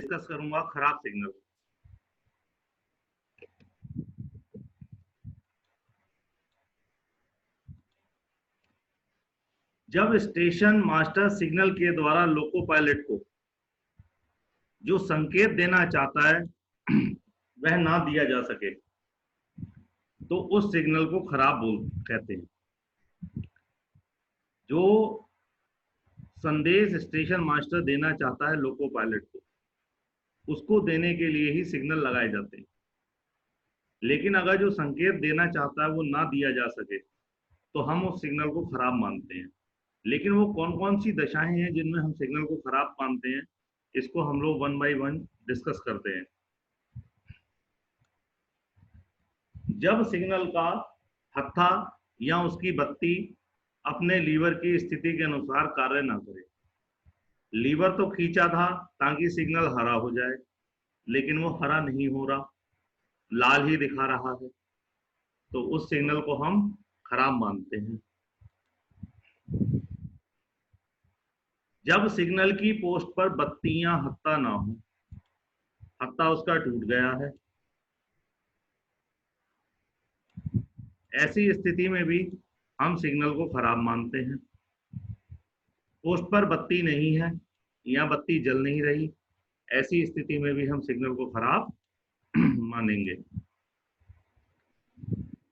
Discuss करूंगा खराब signal. जब स्टेशन मास्टर सिग्नल के द्वारा लोको पायलट को जो संकेत देना चाहता है वह ना दिया जा सके तो उस सिग्नल को खराब कहते हैं। जो संदेश स्टेशन मास्टर देना चाहता है लोको पायलट को, उसको देने के लिए ही सिग्नल लगाए जाते हैं। लेकिन अगर जो संकेत देना चाहता है वो ना दिया जा सके तो हम उस सिग्नल को खराब मानते हैं। लेकिन वो कौन कौन सी दशाएं हैं जिनमें हम सिग्नल को खराब मानते हैं, इसको हम लोग 1 बाय 1 डिस्कस करते हैं। जब सिग्नल का हत्था या उसकी बत्ती अपने लीवर की स्थिति के अनुसार कार्य ना करे। लीवर तो खींचा था ताकि सिग्नल हरा हो जाए, लेकिन वो हरा नहीं हो रहा, लाल ही दिखा रहा है, तो उस सिग्नल को हम खराब मानते हैं। जब सिग्नल की पोस्ट पर बत्तियां हत्था ना हो, हत्था उसका टूट गया है, ऐसी स्थिति में भी हम सिग्नल को खराब मानते हैं। पोस्ट पर बत्ती नहीं है या बत्ती जल नहीं रही, ऐसी स्थिति में भी हम सिग्नल को खराब मानेंगे।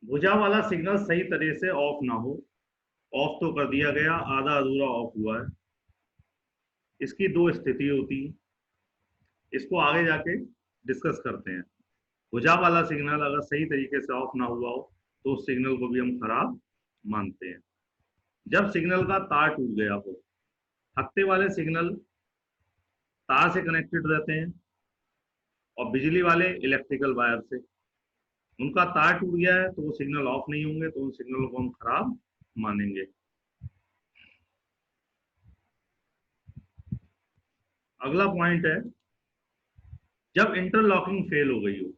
भुजा वाला सिग्नल सही तरह से ऑफ ना हो, ऑफ तो कर दिया गया, आधा अधूरा ऑफ हुआ है, इसकी दो स्थिति होती है, इसको आगे जाके डिस्कस करते हैं। भुजा वाला सिग्नल अगर सही तरीके से ऑफ ना हुआ हो तो उस सिग्नल को भी हम खराब मानते हैं। जब सिग्नल का तार टूट गया हो, हत्थे वाले सिग्नल तार से कनेक्टेड रहते हैं और बिजली वाले इलेक्ट्रिकल वायर से। उनका तार टूट गया है तो वो सिग्नल ऑफ नहीं होंगे, तो उन सिग्नलों को हम खराब मानेंगे। अगला पॉइंट है, जब इंटरलॉकिंग फेल हो गई हो,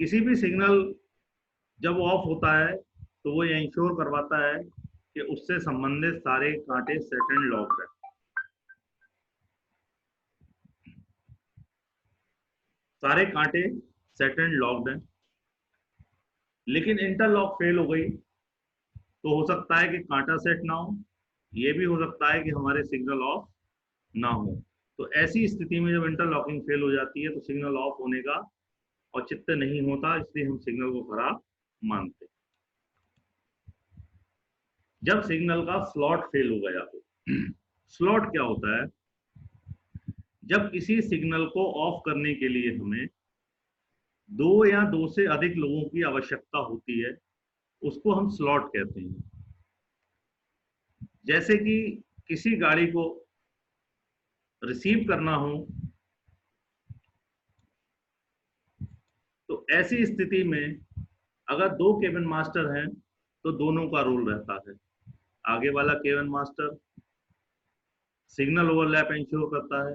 किसी भी सिग्नल जब ऑफ होता है तो वो ये इंश्योर करवाता है कि उससे संबंधित सारे कांटे सेट एंड लॉक है। सारे कांटे सेट एंड लॉक्ड हैं। लेकिन इंटरलॉक फेल हो गई तो हो सकता है कि कांटा सेट ना हो, ये भी हो सकता है कि हमारे सिग्नल ऑफ ना हो। तो ऐसी स्थिति में जब इंटरलॉकिंग फेल हो जाती है तो सिग्नल ऑफ होने का औचित्य नहीं होता, इसलिए हम सिग्नल को खराब मानते हैं। जब सिग्नल का स्लॉट फेल हो गया हो, स्लॉट क्या होता है? जब किसी सिग्नल को ऑफ करने के लिए हमें दो या दो से अधिक लोगों की आवश्यकता होती है, उसको हम स्लॉट कहते हैं। जैसे कि किसी गाड़ी को रिसीव करना हो तो ऐसी स्थिति में अगर दो केबिन मास्टर हैं तो दोनों का रोल रहता है। आगे वाला cabin master signal overlap ensure करता है,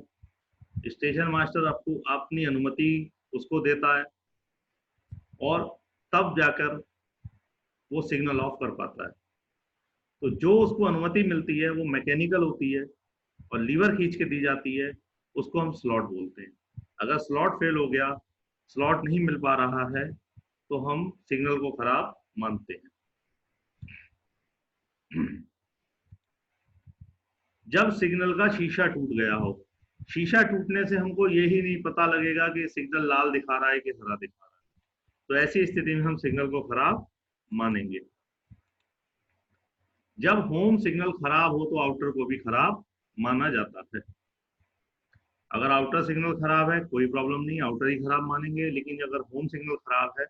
स्टेशन मास्टर आपको अपनी अनुमति उसको देता है और तब जाकर वो सिग्नल ऑफ कर पाता है। तो जो उसको अनुमति मिलती है वो मैकेनिकल होती है और लीवर खींच के दी जाती है, उसको हम स्लॉट बोलते हैं। अगर स्लॉट फेल हो गया, स्लॉट नहीं मिल पा रहा है, तो हम सिग्नल को खराब मानते हैं। जब सिग्नल का शीशा टूट गया हो, शीशा टूटने से हमको यही नहीं पता लगेगा कि सिग्नल लाल दिखा रहा है कि हरा दिखा रहा है, तो ऐसी स्थिति में हम सिग्नल को खराब मानेंगे। जब होम सिग्नल खराब हो तो आउटर को भी खराब माना जाता है। अगर आउटर सिग्नल खराब है कोई प्रॉब्लम नहीं, आउटर ही खराब मानेंगे, लेकिन अगर होम सिग्नल खराब है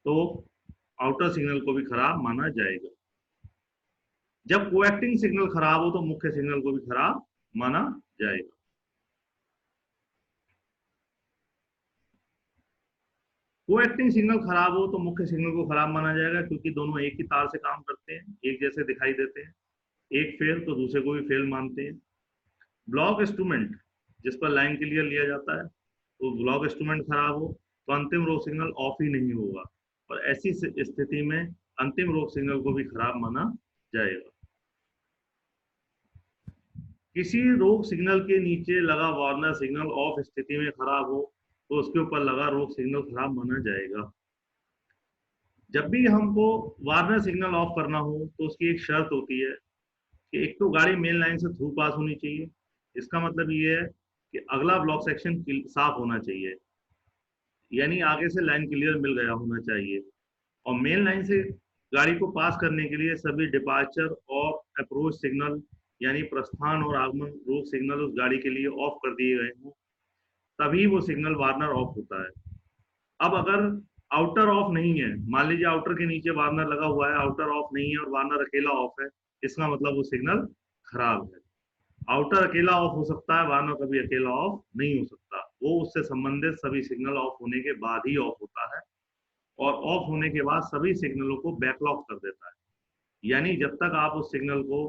तो आउटर सिग्नल को भी खराब माना जाएगा। जब कोएक्टिंग सिग्नल खराब हो तो मुख्य सिग्नल को भी खराब माना जाएगा। कोएक्टिंग सिग्नल खराब हो तो मुख्य सिग्नल को खराब माना जाएगा, क्योंकि दोनों एक ही तार से काम करते हैं, एक जैसे दिखाई देते हैं। एक फेल तो दूसरे को भी फेल मानते हैं। ब्लॉक इंस्ट्रूमेंट जिस पर लाइन क्लियर लिया जाता है, तो ब्लॉक इंस्ट्रूमेंट खराब हो तो अंतिम रो सिग्नल ऑफ ही नहीं होगा, और ऐसी स्थिति में अंतिम रो सिग्नल को भी खराब माना जाएगा। किसी रोक सिग्नल के नीचे लगा वार्नर सिग्नल ऑफ स्थिति में खराब हो तो उसके ऊपर लगा रोक सिग्नल खराब माना जाएगा। जब भी हमको वार्नर सिग्नल ऑफ करना हो तो उसकी एक शर्त होती है कि एक तो गाड़ी मेन लाइन से थ्रू पास होनी चाहिए। इसका मतलब ये है कि अगला ब्लॉक सेक्शन साफ होना चाहिए, यानी आगे से लाइन क्लियर मिल गया होना चाहिए। और मेन लाइन से गाड़ी को पास करने के लिए सभी डिपार्चर और अप्रोच सिग्नल यानी प्रस्थान और आगमन रोक सिग्नल उस गाड़ी के लिए ऑफ कर दिए गए हों, तभी वो सिग्नल वार्नर ऑफ होता है। अब अगर आउटर ऑफ नहीं है, मान लीजिए आउटर के नीचे वार्नर लगा हुआ है, आउटर ऑफ नहीं है और वार्नर अकेला ऑफ है, इसका मतलब वो सिग्नल खराब है। आउटर अकेला ऑफ हो सकता है, वार्नर कभी अकेला ऑफ नहीं हो सकता। वो उससे संबंधित सभी सिग्नल ऑफ होने के बाद ही ऑफ होता है और ऑफ होने के बाद सभी सिग्नलों को बैकलॉक कर देता है। यानी जब तक आप उस सिग्नल को,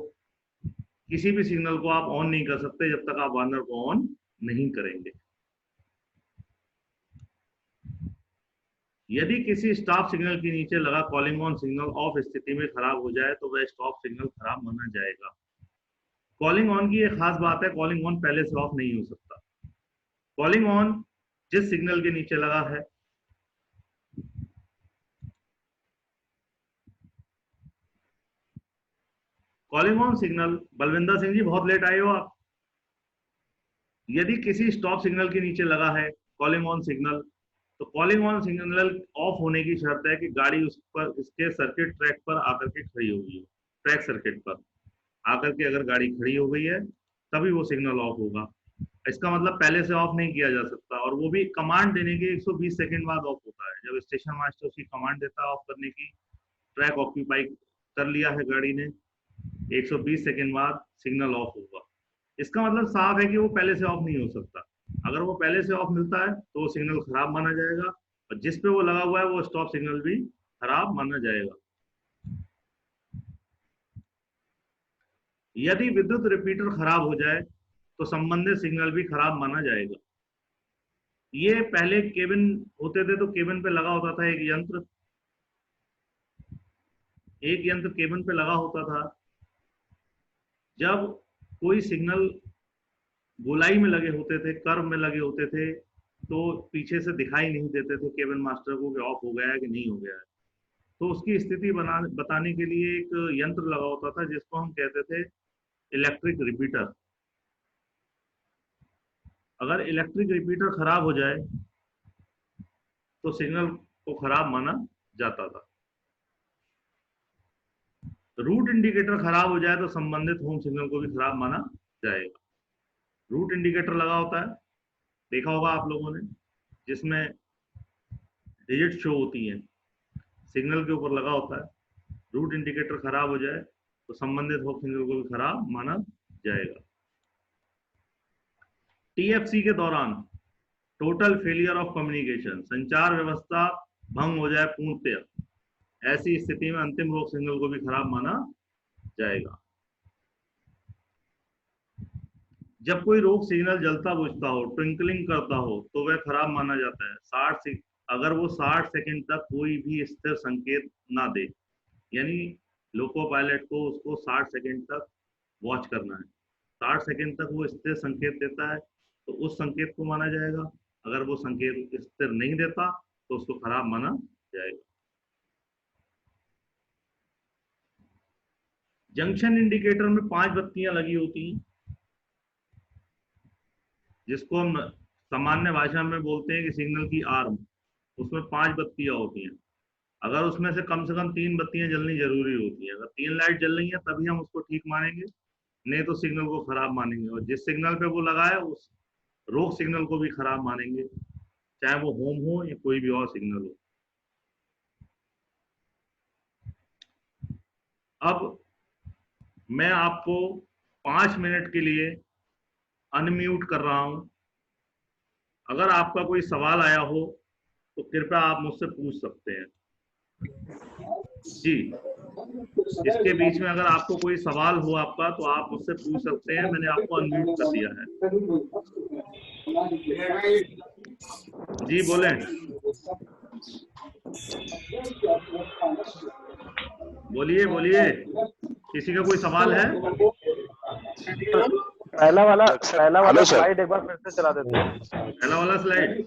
किसी भी सिग्नल को आप ऑन नहीं कर सकते जब तक आप वार्नर को ऑन नहीं करेंगे। यदि किसी स्टॉप सिग्नल के नीचे लगा कॉलिंग ऑन सिग्नल ऑफ स्थिति में खराब हो जाए तो वह स्टॉप सिग्नल खराब माना जाएगा। कॉलिंग ऑन की एक खास बात है, कॉलिंग ऑन पहले से ऑफ नहीं हो सकता। कॉलिंग ऑन जिस सिग्नल के नीचे लगा है, calling on signal, Balvinder Singh ji बहुत लेट आए हो आप। यदि किसी स्टॉप सिग्नल के नीचे लगा है कॉलिंग ऑन सिग्नल, तो कॉलिंग ऑन सिग्नल ऑफ होने की शर्त है कि गाड़ी उस पर, इसके सर्किट ट्रैक पर आकर के खड़ी होगी। ट्रैक सर्किट पर आकर के अगर गाड़ी खड़ी हो गई है तभी वो सिग्नल ऑफ होगा। इसका मतलब पहले से ऑफ नहीं किया जा सकता, और वो भी कमांड देने के 120 सेकंड बाद ऑफ होता है। जब स्टेशन मास्टर उसकी कमांड देता है ऑफ करने की, ट्रैक ऑक्यूपाई कर लिया है गाड़ी ने, 120 सेकंड बाद सिग्नल ऑफ होगा। इसका मतलब साफ है कि वो पहले से ऑफ नहीं हो सकता। अगर वो पहले से ऑफ मिलता है तो वो सिग्नल खराब माना जाएगा, और जिस पे वो लगा हुआ है वो स्टॉप सिग्नल भी खराब माना जाएगा। यदि विद्युत रिपीटर खराब हो जाए तो संबंधित सिग्नल भी खराब माना जाएगा। ये पहले केबिन होते थे तो केबिन पे लगा होता था एक यंत्र, केबिन पे लगा होता था। जब कोई सिग्नल गोलाई में लगे होते थे, कर्व में लगे होते थे, तो पीछे से दिखाई नहीं देते थे केबिन मास्टर को कि ऑफ हो गया है कि नहीं हो गया है। तो उसकी स्थिति बताने के लिए एक यंत्र लगा होता था जिसको हम कहते थे इलेक्ट्रिक रिपीटर। अगर इलेक्ट्रिक रिपीटर खराब हो जाए तो सिग्नल को खराब माना जाता था। रूट इंडिकेटर खराब हो जाए तो संबंधित होम सिग्नल को भी खराब माना जाएगा। रूट इंडिकेटर लगा होता है, देखा होगा आप लोगों ने, जिसमें डिजिट शो होती है, सिग्नल के ऊपर लगा होता है। रूट इंडिकेटर खराब हो जाए तो संबंधित होम सिग्नल को भी खराब माना जाएगा। टीएफसी के दौरान टोटल फेलियर ऑफ कम्युनिकेशन, संचार व्यवस्था भंग हो जाए पूर्णतया, ऐसी स्थिति में अंतिम रोक सिग्नल को भी खराब माना जाएगा। जब कोई रोक सिग्नल जलता बुझता हो, ट्विंकलिंग करता हो, तो वह खराब माना जाता है। अगर वो 60 सेकंड तक कोई भी स्थिर संकेत ना दे, यानी लोको पायलट को उसको 60 सेकंड तक वॉच करना है, 60 सेकंड तक वो स्थिर संकेत देता है तो उस संकेत को माना जाएगा। अगर वो संकेत स्थिर नहीं देता तो उसको खराब माना जाएगा। जंक्शन इंडिकेटर में 5 बत्तियां लगी होती हैं, जिसको हम सामान्य भाषा में बोलते हैं कि सिग्नल की आर्म। उसमें 5 बत्तियां होती हैं। अगर उसमें से कम 3 बत्तियां जलनी जरूरी होती है। अगर 3 लाइट जल रही है तभी हम उसको ठीक मानेंगे, नहीं तो सिग्नल को खराब मानेंगे। और जिस सिग्नल पे वो लगा है उस रोक सिग्नल को भी खराब मानेंगे, चाहे वो होम हो या कोई भी और सिग्नल हो। अब मैं आपको 5 मिनट के लिए अनम्यूट कर रहा हूं। अगर आपका कोई सवाल आया हो तो कृपया आप मुझसे पूछ सकते हैं। जी, इसके बीच में अगर आपको कोई सवाल हो आपका तो आप मुझसे पूछ सकते हैं। मैंने आपको अनम्यूट कर दिया है। जी बोलें, बोलिए बोलिए, किसी का कोई सवाल है? पहला वाला स्लाइड एक बार फिर से चला देते हैं। पहला वाला स्लाइड,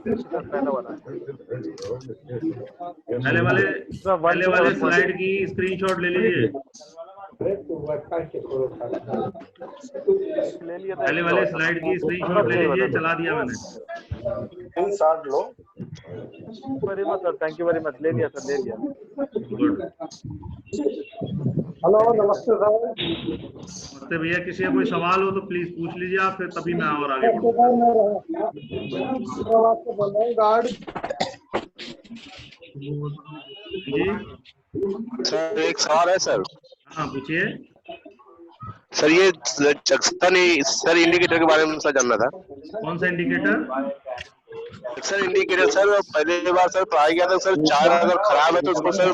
पहला वाला पहले वाले स्लाइड की स्क्रीनशॉट ले लीजिए। पहले वाले स्लाइड की स्क्रीनशॉट ले लीजिए, चला दिया मैंने। Very much sir, thank you very much. ले लिया सर, ले लिया। गुड। हेलो, नमस्ते सर। नमस्ते भैया, किसी का कोई सवाल हो तो प्लीज पूछ लीजिए आप, फिर तभी मैं और आगे बढ़ूंगा। गार्ड जी सर, एक सवाल है सर। हाँ पूछिए। सर ये सर इंडिकेटर के बारे में सर जानना था। कौन सा इंडिकेटर? सर इंडिकेटर सर पहले बार सर पढ़ाया गया था सर, 4 अगर खराब है तो उसको सर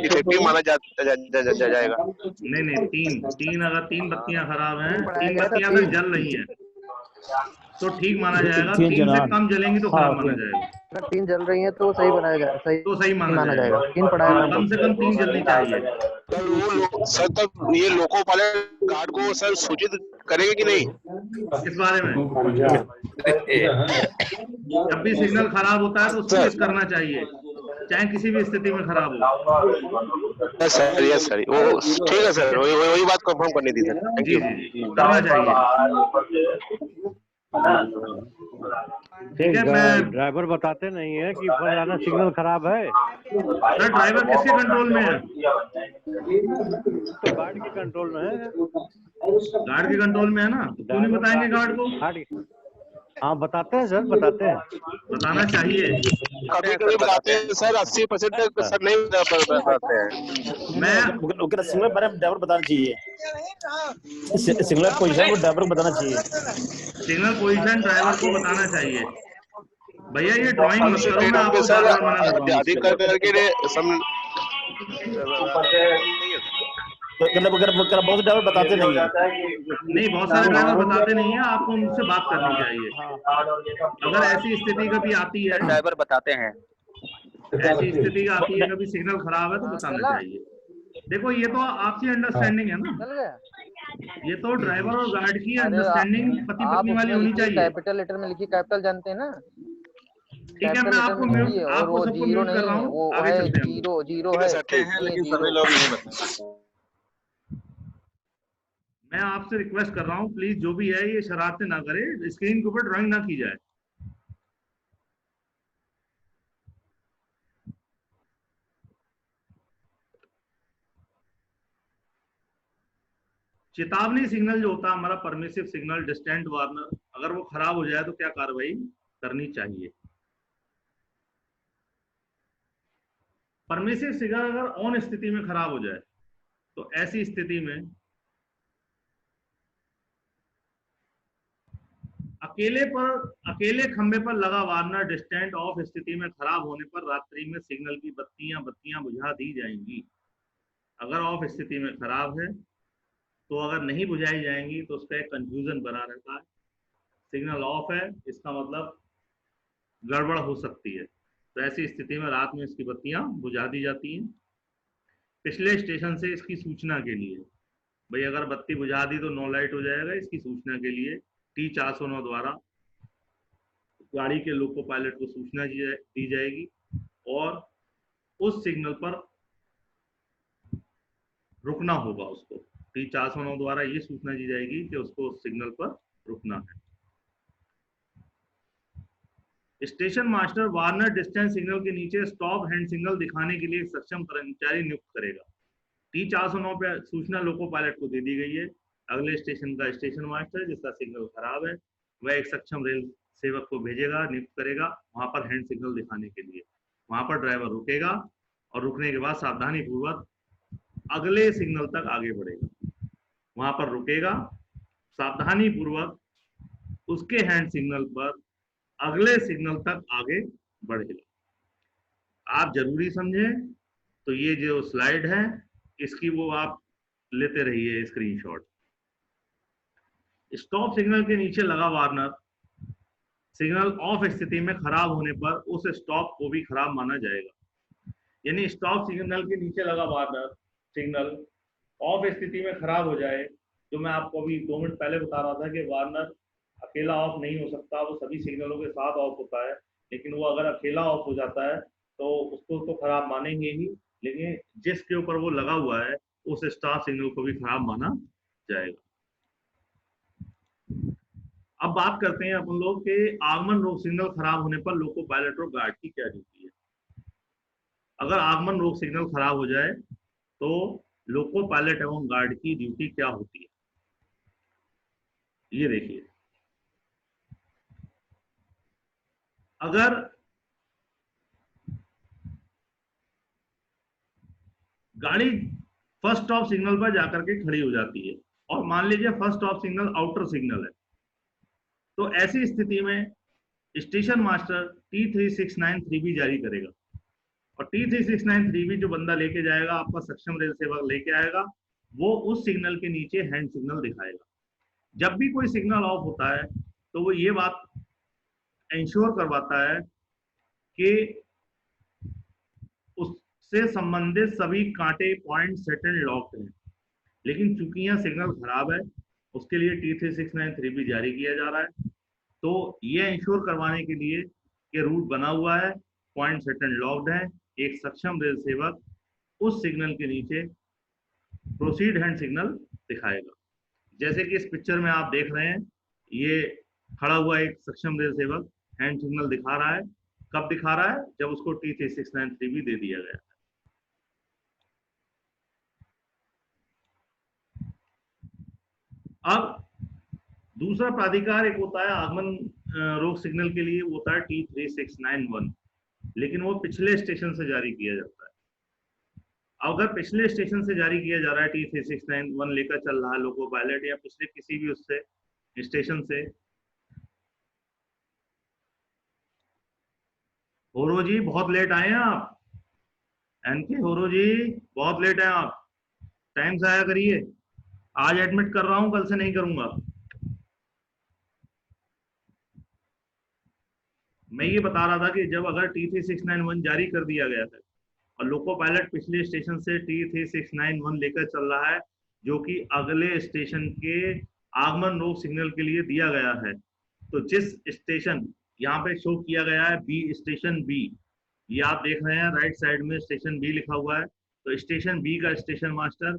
डिफेक्टिव माना जाएगा। नहीं, तीन अगर 3 बत्तियां खराब हैं, 3 बत्तियां अगर जल रही हैं तो ठीक माना जाएगा। 3 से कम जलेंगी तो खराब माना जाएगा। अगर 3 जल रही है तो सही बनाया जाएगा, सही माना जाएगा। 3 पढ़ाया कम से कम 3 जलनी चाहिए। सर तब ये लोको पायलट गार्ड को सर सूचित करेंगे कि नहीं इस बारे में? जब भी सिग्नल खराब होता है तो सूचित करना चाहिए, चाहे किसी भी स्थिति में खराब हो। यस सर, वो ठीक है सर, वही बात कंफर्म करनी थी सर। Thank you. करना चाहिए। ठीक है। मैं ड्राइवर बताते नहीं है कि फलाना सिग्नल खराब है। सर ड्राइवर किसके कंट्रोल में है? तो गार्ड के कंट्रोल में है। गार्ड के कंट्रोल में है ना, तो क्यों नहीं बताएंगे गार्ड को? हाँ बताते हैं सर, बताते हैं। बताना चाहिए। कभी बताते हैं सर, 80% तक सर नहीं बताते हैं। मैं सिग्नल ड्राइवर बताना चाहिए, सिग्नल पोजीशन को ड्राइवर को बताना चाहिए। सिग्नल पोजीशन ड्राइवर को बताना चाहिए। भैया ये ड्राइंग मत करो, मैं आपको बार-बार मना कर रहा हूँ। अधिक करके बहुत ड्राइवर बताते नहीं है। नहीं, बहुत सारे ड्राइवर बताते नहीं है, आपको उनसे बात करनी चाहिए। अगर ऐसी स्थिति कभी आती है, ड्राइवर बताते हैं, ऐसी स्थिति आती है कभी सिग्नल खराब है तो बताना चाहिए। देखो ये तो आपसी अंडरस्टैंडिंग है ना, ये तो ड्राइवर और गार्ड की अंडरस्टैंडिंग पति पत्नी वाली होनी चाहिए। कैपिटल लेटर में लिखी, कैपिटल जानते हैं ना? ठीक है, मैं आपको सबको म्यूट कर रहा हूँ, आगे चलते हैं। जीरो है, लेकिन सभी लोग नहीं बताते। मैं आपसे रिक्वेस्ट कर रहा हूँ, प्लीज जो भी है ये शरारतें ना करे, स्क्रीन के ऊपर ड्राइंग ना की जाए। चेतावनी सिग्नल जो होता है हमारा परमिसिव सिग्नल, डिस्टेंट वार्नर, अगर वो खराब हो जाए तो क्या कार्रवाई करनी चाहिए? परमिसिव सिग्नल अगर ऑन स्थिति में खराब हो जाए तो ऐसी स्थिति में अकेले खंबे पर लगा वार्नर डिस्टेंट ऑफ स्थिति में खराब होने पर रात्रि में सिग्नल की बत्तियां बुझा दी जाएंगी। अगर ऑफ स्थिति में खराब है तो अगर नहीं बुझाई जाएंगी तो उसका एक कंफ्यूजन बना रहता है। सिग्नल ऑफ है इसका मतलब गड़बड़ हो सकती है, तो ऐसी स्थिति में रात में इसकी बत्तियां बुझा दी जाती हैं। पिछले स्टेशन से इसकी सूचना के लिए, भाई अगर बत्ती बुझा दी तो नो लाइट हो जाएगा, इसकी सूचना के लिए T409 द्वारा गाड़ी के लोको पायलट को सूचना दी जाएगी और उस सिग्नल पर रुकना होगा। उसको T409 द्वारा ये सूचना दी जाएगी कि उसको उस सिग्नल पर रुकना है। Station master Warner distance signal के नीचे स्टॉप हैंड सिग्नल दिखाने के लिए एक सक्षम कर्मचारी नियुक्त करेगा। T409 पे सूचना लोको पायलट को दे दी गई है। अगले स्टेशन का स्टेशन मास्टर जिसका सिग्नल खराब है वह एक सक्षम रेल सेवक को भेजेगा, नियुक्त करेगा वहां पर हैंड सिग्नल दिखाने के लिए। वहां पर ड्राइवर रुकेगा और रुकने के बाद सावधानी पूर्वक अगले सिग्नल तक आगे बढ़ेगा। वहां पर रुकेगा, सावधानी पूर्वक उसके हैंड सिग्नल पर अगले सिग्नल तक आगे बढ़ेगा। आप जरूरी समझें तो ये जो स्लाइड है इसकी वो आप लेते रहिए स्क्रीनशॉट। स्टॉप सिग्नल के नीचे लगा वार्नर सिग्नल ऑफ स्थिति में खराब होने पर उस स्टॉप को भी खराब माना जाएगा। यानी स्टॉप सिग्नल के नीचे लगा वार्नर सिग्नल ऑफ स्थिति में खराब हो जाए जो मैं आपको अभी 2 मिनट पहले बता रहा था कि वार्नर अकेला ऑफ नहीं हो सकता, वो सभी सिग्नलों के साथ ऑफ होता है, लेकिन वो अगर अकेला ऑफ हो जाता है तो उसको तो खराब मानेंगे ही, लेकिन जिसके ऊपर वो लगा हुआ है उस स्टार सिग्नल को भी खराब माना जाएगा। अब बात करते हैं अपन लोग कि आगमन रोक सिग्नल खराब होने पर लोको पायलट और गार्ड की क्या ड्यूटी है। अगर आगमन रोक सिग्नल खराब हो जाए तो लोको पायलट एवं गार्ड की ड्यूटी क्या होती है, ये देखिए। अगर गाड़ी फर्स्ट स्टॉप सिग्नल पर जाकर के खड़ी हो जाती है और मान लीजिए first stop signal outer signal है, तो ऐसी स्थिति में स्टेशन मास्टर T3693B जारी करेगा और T3693B जो बंदा लेके जाएगा, आपका सक्षम रेल सेवक लेके आएगा, वो उस सिग्नल के नीचे हैंड सिग्नल दिखाएगा। जब भी कोई सिग्नल ऑफ होता है तो वो ये बात इंश्योर करवाता है कि उससे संबंधित सभी कांटे पॉइंट सेट एंड लॉक्ड हैं। लेकिन चूंकि यह सिग्नल खराब है, उसके लिए T3693B जारी किया जा रहा है। तो यह इंश्योर करवाने के लिए कि रूट बना हुआ है, पॉइंट सेट एंड लॉक्ड है, एक सक्षम रेल सेवक उस सिग्नल के नीचे प्रोसीड हैंड सिग्नल दिखाएगा। जैसे कि इस पिक्चर में आप देख रहे हैं, ये खड़ा हुआ एक सक्षम रेल सेवक हैंड सिग्नल दिखा रहा है। कब दिखा रहा है? जब उसको T3693B दे दिया गया। अब दूसरा प्राधिकार एक होता है आगमन रोक सिग्नल के लिए, वो होता है T3691, लेकिन वो पिछले स्टेशन से जारी किया जाता है। अगर पिछले स्टेशन से जारी किया जा रहा है, T3691 लेकर चल रहा है लोको पायलट या पिछले किसी भी उससे स्टेशन से, होरो जी बहुत लेट आए हैं आप, एनके होरो जी बहुत लेट है आप, टाइम से आया करिए, आज एडमिट कर रहा हूं, कल से नहीं करूंगा। मैं ये बता रहा था कि जब अगर T3691 जारी कर दिया गया है और लोको पायलट पिछले स्टेशन से T3691 लेकर चल रहा है, जो कि अगले स्टेशन के आगमन रोक सिग्नल के लिए दिया गया है, तो जिस स्टेशन यहाँ पे शो किया गया है बी, स्टेशन बी, ये आप देख रहे हैं राइट साइड में स्टेशन बी लिखा हुआ है, तो स्टेशन बी का स्टेशन मास्टर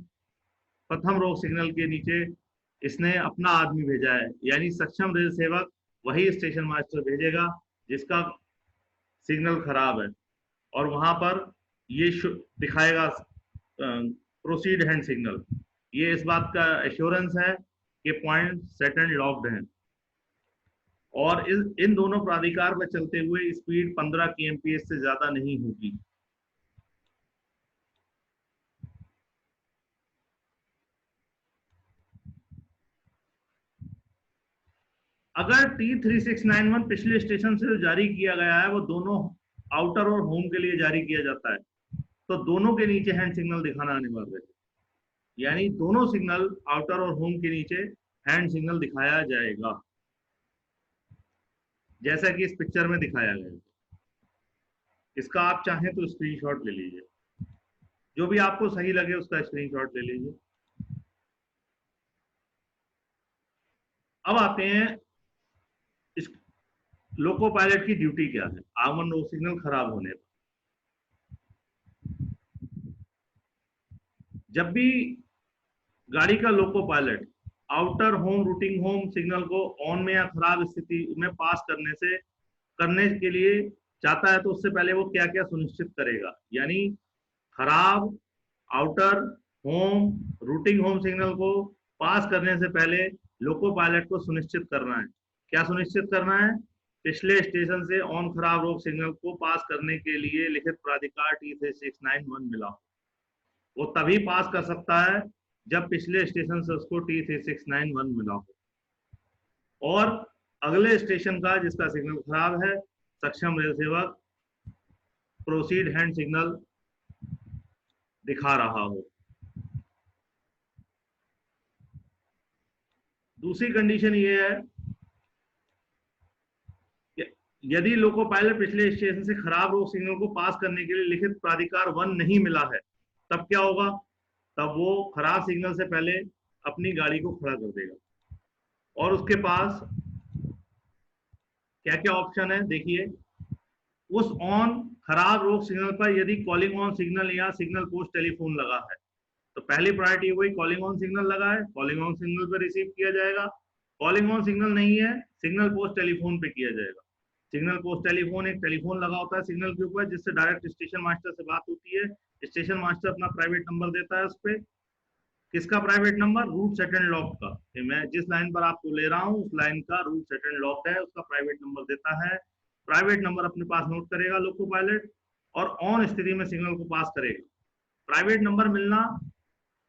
प्रथम रोक सिग्नल के नीचे इसने अपना आदमी भेजा है, यानी सक्षम रेल सेवक वही स्टेशन मास्टर भेजेगा जिसका सिग्नल खराब है, और वहां पर ये दिखाएगा प्रोसीड हैंड सिग्नल। ये इस बात का एश्योरेंस है कि पॉइंट सेट एंड लॉक्ड हैं। और इन दोनों प्राधिकार पर चलते हुए स्पीड 15 kmph से ज्यादा नहीं होगी। अगर T3691 पिछले स्टेशन से जो जारी किया गया है वो दोनों आउटर और होम के लिए जारी किया जाता है, तो दोनों के नीचे हैंड सिग्नल दिखाना अनिवार्य है, यानी दोनों सिग्नल आउटर और होम के नीचे हैंड सिग्नल दिखाया जाएगा, जैसा कि इस पिक्चर में दिखाया गया है। इसका आप चाहें तो स्क्रीनशॉट ले लीजिए, जो भी आपको सही लगे उसका स्क्रीनशॉट ले लीजिए। अब आते हैं इस लोको पायलट की ड्यूटी क्या है आगमन रोक सिग्नल खराब होने पर। जब भी गाड़ी का loco pilot outer home, routing home signal को ऑन में या खराब स्थिति में पास करने के लिए चाहता है, तो उससे पहले वो क्या क्या सुनिश्चित करेगा, यानी खराब outer home, routing home signal को पास करने से पहले लोको पायलट को सुनिश्चित करना है। क्या सुनिश्चित करना है? पिछले स्टेशन से ऑन खराब रोक सिग्नल को पास करने के लिए लिखित प्राधिकार T3691 मिला। वो तभी पास कर सकता है जब पिछले स्टेशन से उसको T3691 मिला हो, और अगले स्टेशन का जिसका सिग्नल खराब है, सक्षम रेल सेवक प्रोसीड हैंड सिग्नल दिखा रहा हो। दूसरी कंडीशन ये है कि यदि लोको पायलट पिछले स्टेशन से खराब रोक सिग्नल को पास करने के लिए लिखित प्राधिकार 1 नहीं मिला है, तब क्या होगा? तब वो खराब सिग्नल से पहले अपनी गाड़ी को खड़ा कर देगा। और उसके पास क्या क्या ऑप्शन है देखिए, उस ऑन खराब रोक सिग्नल पर यदि कॉलिंग ऑन सिग्नल या सिग्नल पोस्ट टेलीफोन लगा है तो पहली प्रायोरिटी वही कॉलिंग ऑन सिग्नल लगा है, कॉलिंग ऑन सिग्नल पर रिसीव किया जाएगा। कॉलिंग ऑन सिग्नल नहीं है, सिग्नल पोस्ट टेलीफोन पे किया जाएगा। सिग्नल पोस्ट टेलीफोन, एक टेलीफोन लगा होता है सिग्नल के ऊपर जिससे डायरेक्ट स्टेशन मास्टर से बात होती है। स्टेशन मास्टर अपना प्राइवेट नंबर देता है उस पर। किसका private number? Route set and lock का, कि मैं जिस लाइन पर आपको ले रहा हूँ उस लाइन का रूट सेट एंड लॉक है, उसका प्राइवेट नंबर देता है। प्राइवेट नंबर अपने पास नोट करेगा लोको पायलट और ऑन स्थिति में सिग्नल को पास करेगा। प्राइवेट नंबर मिलना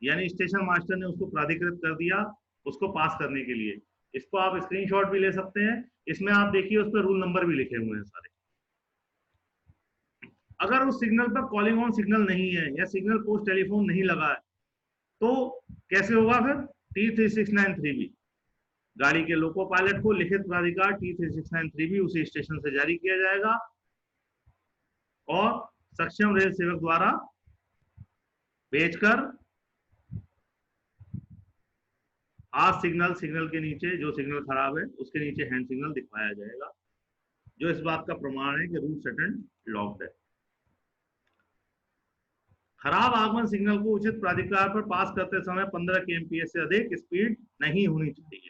यानी स्टेशन मास्टर ने उसको प्राधिकृत कर दिया उसको पास करने के लिए। इसको आप स्क्रीनशॉट भी ले सकते हैं। इसमें आप देखिए उस पर रूल नंबर भी लिखे हुए हैं सारे। अगर उस सिग्नल पर कॉलिंग ऑन सिग्नल नहीं है या सिग्नल पोस्ट टेलीफोन नहीं लगा है तो कैसे होगा फिर? T3693B गाड़ी के लोको पायलट को लिखित प्राधिकार T3693B उसी स्टेशन से जारी किया जाएगा और सक्षम रेल सेवक द्वारा भेजकर आज सिग्नल के नीचे जो सिग्नल खराब है उसके नीचे हैंड सिग्नल दिखाया जाएगा, जो इस बात का प्रमाण है कि रूट सेट एंड लॉक्ड है। खराब आगमन सिग्नल को उचित प्राधिकार पर पास करते समय 15 kmph से अधिक स्पीड नहीं होनी चाहिए।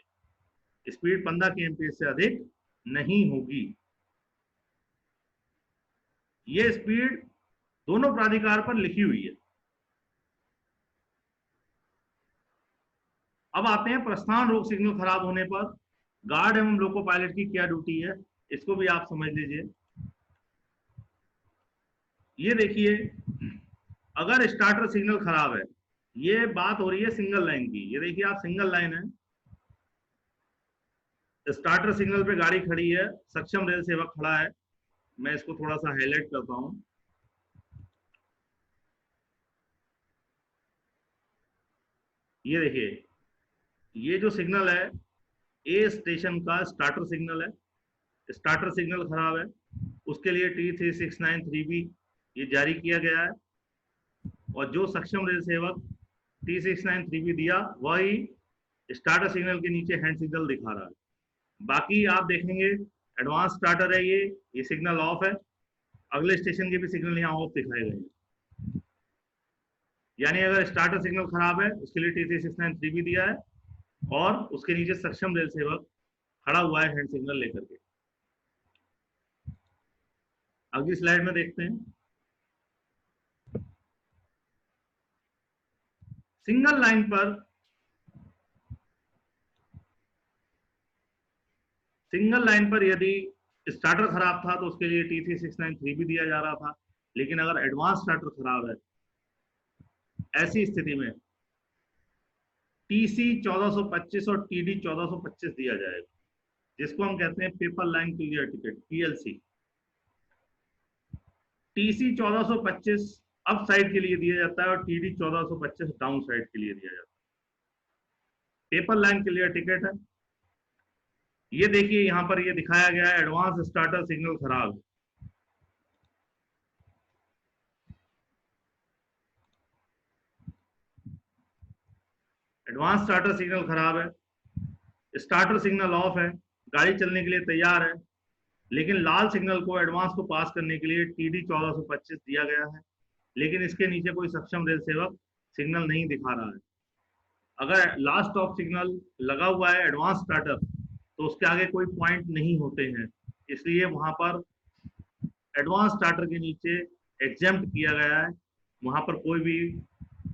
स्पीड 15 kmph से अधिक नहीं होगी। ये स्पीड दोनों प्राधिकार पर लिखी हुई है। अब आते हैं प्रस्थान रोक सिग्नल खराब होने पर गार्ड एवं लोको पायलट की क्या ड्यूटी है, इसको भी आप समझ लीजिए। ये देखिए, अगर स्टार्टर सिग्नल खराब है, ये बात हो रही है सिंगल लाइन की। ये देखिए आप, सिंगल लाइन है, स्टार्टर सिग्नल पे गाड़ी खड़ी है, सक्षम रेल सेवक खड़ा है। मैं इसको थोड़ा सा हाईलाइट करता हूं। ये देखिए, ये जो सिग्नल है ए स्टेशन का स्टार्टर सिग्नल है। स्टार्टर सिग्नल खराब है, उसके लिए T3693B ये जारी किया गया है और जो सक्षम रेल सेवक T693B दिया वही स्टार्टर सिग्नल के नीचे हैंड सिग्नल दिखा रहा है। बाकी आप देखेंगे एडवांस स्टार्टर है, ये सिग्नल ऑफ है। अगले स्टेशन के भी सिग्नल यहाँ ऑफ दिखाए गए हैं। यानी अगर स्टार्टर सिग्नल खराब है उसके लिए T3693B दिया है और उसके नीचे सक्षम रेल सेवक खड़ा हुआ है हैंड सिग्नल लेकर के। अगली स्लाइड में देखते हैं। सिंगल लाइन पर यदि स्टार्टर खराब था तो उसके लिए T3693B दिया जा रहा था, लेकिन अगर एडवांस स्टार्टर खराब है ऐसी स्थिति में TC 1425 और TD 1425 दिया जाएगा, जिसको हम कहते हैं paper line clear ticket, PLC। TC 1425 up side के लिए दिया जाता है और TD 1425 डाउन साइड के लिए दिया जाता है। पेपर लाइन क्लियर टिकट है। ये देखिए यहां पर ये दिखाया गया है एडवांस स्टार्टर सिग्नल खराब है। एडवांस स्टार्टर सिग्नल खराब है, स्टार्टर सिग्नल ऑफ है, गाड़ी चलने के लिए तैयार है, लेकिन लाल सिग्नल को एडवांस को पास करने के लिए TD 1425 दिया गया है, लेकिन इसके नीचे कोई सक्षम रेल सेवक सिग्नल नहीं दिखा रहा है। अगर लास्ट ऑफ सिग्नल लगा हुआ है एडवांस स्टार्टर तो उसके आगे कोई पॉइंट नहीं होते हैं, इसलिए वहां पर एडवांस स्टार्टर के नीचे एग्जेम्प्ट किया गया है। वहां पर कोई भी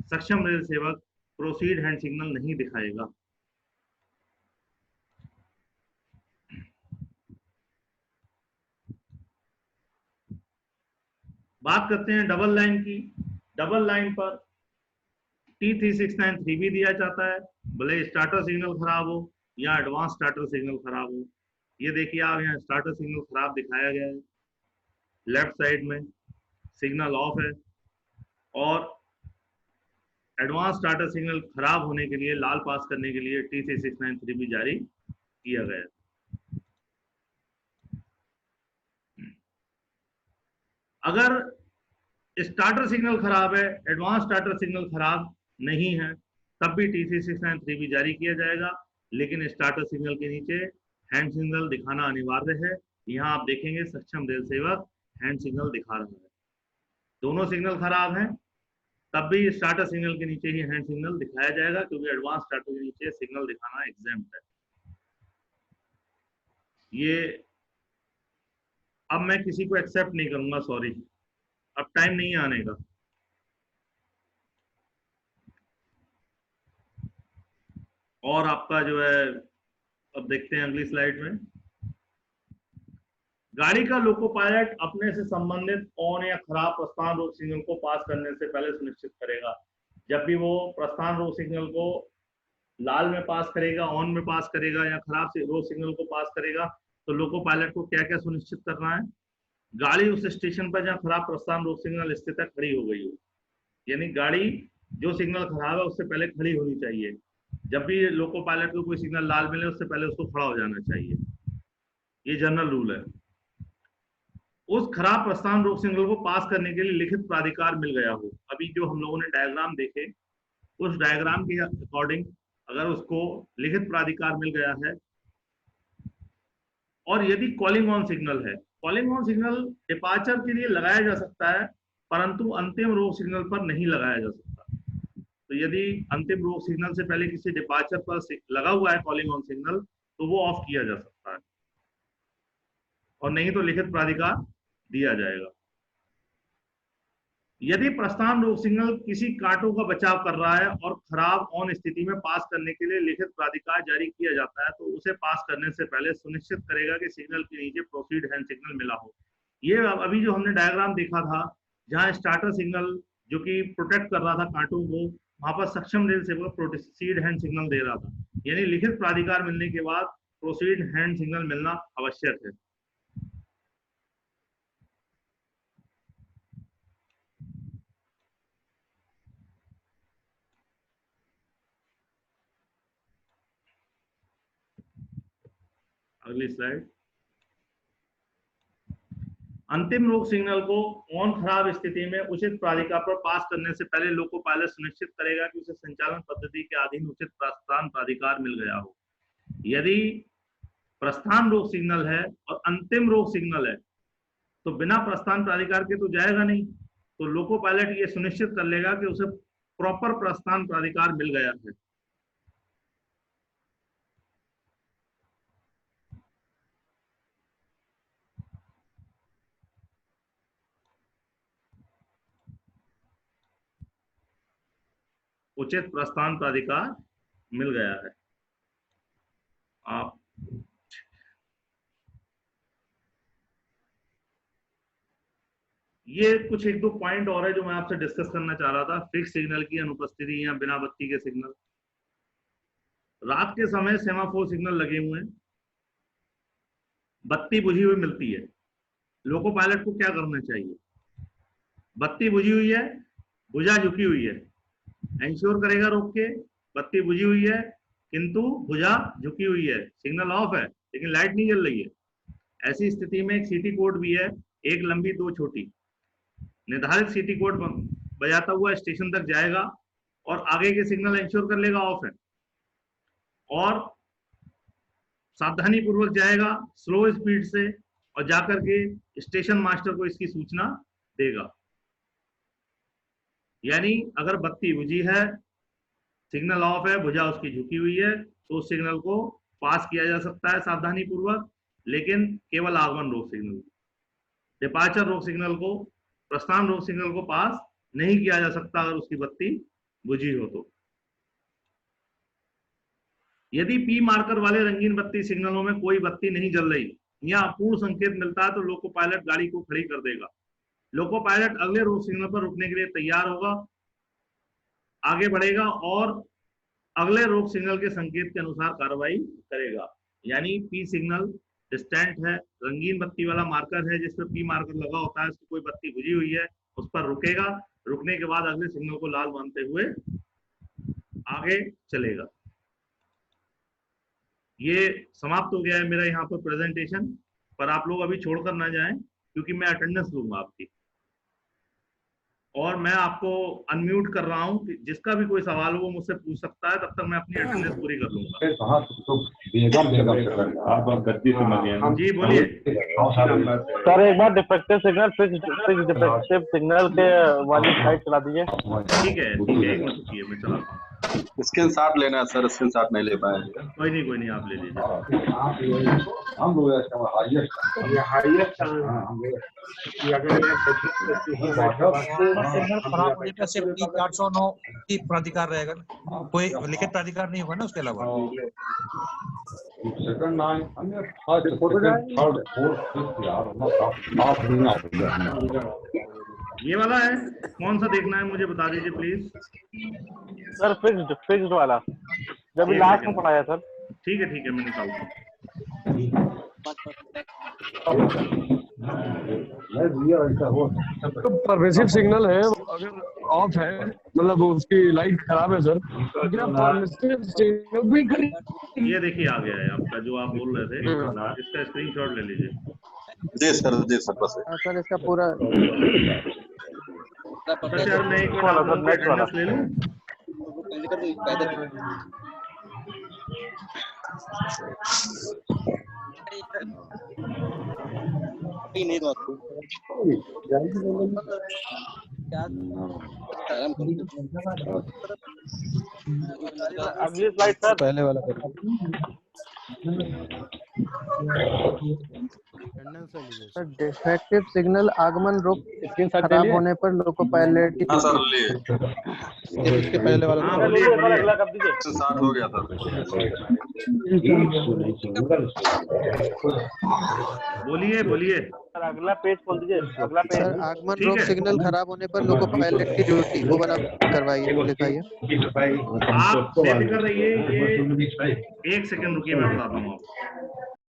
सक्षम रेल सेवक प्रोसीड हैंड सिग्नल नहीं दिखाएगा। बात करते हैं डबल लाइन की। डबल लाइन पर T3693B दिया जाता है, भले स्टार्टर सिग्नल खराब हो या एडवांस स्टार्टर सिग्नल खराब हो। ये देखिए आप, यहाँ स्टार्टर सिग्नल खराब दिखाया गया है, लेफ्ट साइड में सिग्नल ऑफ है और एडवांस स्टार्टर सिग्नल खराब होने के लिए लाल पास करने के लिए T3693B जारी किया गया है। अगर स्टार्टर सिग्नल खराब है, एडवांस स्टार्टर सिग्नल खराब नहीं है, तब भी TC 693 भी जारी किया जाएगा, लेकिन स्टार्टर सिग्नल के नीचे हैंड सिग्नल दिखाना अनिवार्य है। यहाँ आप देखेंगे सक्षम रेल सेवक हैंड सिग्नल दिखा रहा है। दोनों सिग्नल खराब हैं, तब भी स्टार्टर सिग्नल के नीचे ही हैंड सिग्नल दिखाया जाएगा, क्योंकि एडवांस स्टार्टर के नीचे सिग्नल दिखाना एग्जाम्प्ट है। ये अब मैं किसी को एक्सेप्ट नहीं करूंगा, सॉरी, अब टाइम नहीं है आने का। और आपका जो है, अब देखते हैं अगली स्लाइड में। गाड़ी का लोको पायलट अपने से संबंधित ऑन या खराब प्रस्थान रोक सिग्नल को पास करने से पहले सुनिश्चित करेगा। जब भी वो प्रस्थान रोक सिग्नल को लाल में पास करेगा, ऑन में पास करेगा या खराब रोक सिग्नल को पास करेगा, तो लोको पायलट को क्या क्या सुनिश्चित करना है? गाड़ी उस स्टेशन पर जहाँ खराब प्रस्थान रोक सिग्नल स्थित है खड़ी हो गई हो, यानी गाड़ी जो सिग्नल खराब है उससे पहले खड़ी होनी चाहिए। जब भी लोको पायलट को कोई सिग्नल लाल मिले उससे पहले उसको खड़ा हो जाना चाहिए, ये जनरल रूल है। उस खराब प्रस्थान रोक सिग्नल को पास करने के लिए लिखित प्राधिकार मिल गया हो। अभी जो हम लोगों ने डायग्राम देखे, उस डायग्राम के अकॉर्डिंग अगर उसको लिखित प्राधिकार मिल गया है, और यदि कॉलिंग ऑन सिग्नल है, कॉलिंग ऑन सिग्नल डिपार्चर के लिए लगाया जा सकता है, परंतु अंतिम रोक सिग्नल पर नहीं लगाया जा सकता। तो यदि अंतिम रोक सिग्नल से पहले किसी डिपार्चर पर लगा हुआ है कॉलिंग ऑन सिग्नल, तो वो ऑफ किया जा सकता है, और नहीं तो लिखित प्राधिकार दिया जाएगा। यदि प्रस्थान रोक सिग्नल किसी कांटों का बचाव कर रहा है और खराब ऑन स्थिति में पास करने के लिए लिखित प्राधिकार जारी किया जाता है, तो उसे पास करने से पहले सुनिश्चित करेगा कि सिग्नल के नीचे प्रोसीड हैंड सिग्नल मिला हो। ये अभी जो हमने डायग्राम देखा था, जहां स्टार्टर सिग्नल जो कि प्रोटेक्ट कर रहा था कांटों को, वहां पर सक्षम रेल सेवक प्रोसीड हैंड सिग्नल दे रहा था, यानी लिखित प्राधिकार मिलने के बाद प्रोसीड हैंड सिग्नल मिलना आवश्यक है। अगली स्लाइड। अंतिम रोक सिग्नल को ऑन खराब स्थिति में उचित प्राधिकार पर पास करने से पहले लोको पायलट सुनिश्चित करेगा कि उसे संचालन पद्धति के अधीन उचित प्रस्थान प्राधिकार मिल गया हो। यदि प्रस्थान रोक सिग्नल है और अंतिम रोक सिग्नल है, तो बिना प्रस्थान प्राधिकार के तो जाएगा नहीं, तो लोको पायलट ये सुनिश्चित कर लेगा कि उसे प्रॉपर प्रस्थान प्राधिकार मिल गया है। उचित प्रस्थान प्राधिकार मिल गया है। आप ये कुछ एक दो पॉइंट और है जो मैं आपसे डिस्कस करना चाह रहा था। फिक्स सिग्नल की अनुपस्थिति या बिना बत्ती के सिग्नल। रात के समय सेमाफोर सिग्नल लगे हुए हैं, बत्ती बुझी हुई मिलती है, लोको पायलट को क्या करना चाहिए? बत्ती बुझी हुई है, भुजा झुकी हुई है, इंश्योर करेगा रोक के बत्ती बुझी हुई है किंतु भुजा झुकी हुई है, सिग्नल ऑफ है लेकिन लाइट नहीं जल रही है। ऐसी स्थिति में एक सीटी कोड भी है, एक लंबी दो छोटी। निर्धारित सीटी कोड बजाता हुआ स्टेशन तक जाएगा और आगे के सिग्नल इंश्योर कर लेगा ऑफ है, और सावधानी पूर्वक जाएगा स्लो स्पीड से और जाकर के स्टेशन मास्टर को इसकी सूचना देगा। यानी अगर बत्ती बुझी है, सिग्नल ऑफ है, भुजा उसकी झुकी हुई है, तो उस सिग्नल को पास किया जा सकता है सावधानी पूर्वक, लेकिन केवल आगमन रोक सिग्नल, डिपार्चर रोक सिग्नल को, प्रस्थान रोक सिग्नल को पास नहीं किया जा सकता अगर उसकी बत्ती बुझी हो तो। यदि पी मार्कर वाले रंगीन बत्ती सिग्नलों में कोई बत्ती नहीं जल रही या अपूर्ण संकेत मिलता है, तो लोको पायलट गाड़ी को खड़ी कर देगा। लोको पायलट अगले रोक सिग्नल पर रुकने के लिए तैयार होगा, आगे बढ़ेगा और अगले रोक सिग्नल के संकेत के अनुसार कार्रवाई करेगा। यानी पी सिग्नल डिस्टेंट है, रंगीन बत्ती वाला मार्कर है जिस पर पी मार्कर लगा होता है, उसकी कोई बत्ती बुझी हुई है, उस पर रुकेगा, रुकने के बाद अगले सिग्नल को लाल मानते हुए आगे चलेगा। ये समाप्त हो गया है मेरा यहाँ पर प्रेजेंटेशन, पर आप लोग अभी छोड़कर ना जाएं क्योंकि मैं अटेंडेंस लूंगा आपकी। और मैं आपको अनम्यूट कर रहा हूँ कि जिसका भी कोई सवाल हो वो मुझसे पूछ सकता है, तब तक मैं अपनी अटेंडेंस पूरी कर लूंगा। गद्दी से मजे हैं। जी बोलिए। सर एक बार defective signal fix defective signal के वाली साइड चला दीजिए। ठीक है, एक मिनट रुकिए, मैं चलाता हूँ। स्क्रीन शॉट लेना है सर, स्क्रीन शॉट नहीं ले पाए। कोई नहीं, आप ले लीजिए। सिग्नल खराब होने का सिर्फ 409 की प्राधिकार रहेगा, कोई लिखित प्राधिकार नहीं होगा ना उसके अलावा। ये वाला है, कौन सा देखना है मुझे बता दीजिए प्लीज। सर फिक्स्ड वाला जब लास्ट में पढ़ाया सर। ठीक है, मैं निकालता हूँ। परवेसिव सिग्नल है, अगर ऑफ है मतलब उसकी लाइट खराब है सर, सिग्नल भी ये देखिए आ गया है आपका जो आप बोल रहे थे, इसका स्क्रीनशॉट ले लीजिए। जी सर बस। सर इसका पूरा सर मैं एक बार अटेंडेंस ले लूं। नहीं तो आपको अगली स्लाइड सर, पहले वाला डिफेक्टिव सिग्नल आगमन रोक खराब होने पर लोको पायलट की हाँ सर ले, इसके पहले वाला अगला कर दीजिए। शॉट हो गया था। बोलिए। सर अगला पेज खोल दीजिए, अगला पेज। सर आगमन रोक सिग्नल खराब होने पर लोको पायलट की ड्यूटी वो बना करवाइए, लिखाइए। आप बेफिक्र रहिए, ये एक सेकंड रुकिए, मैं बताता हूँ आपको।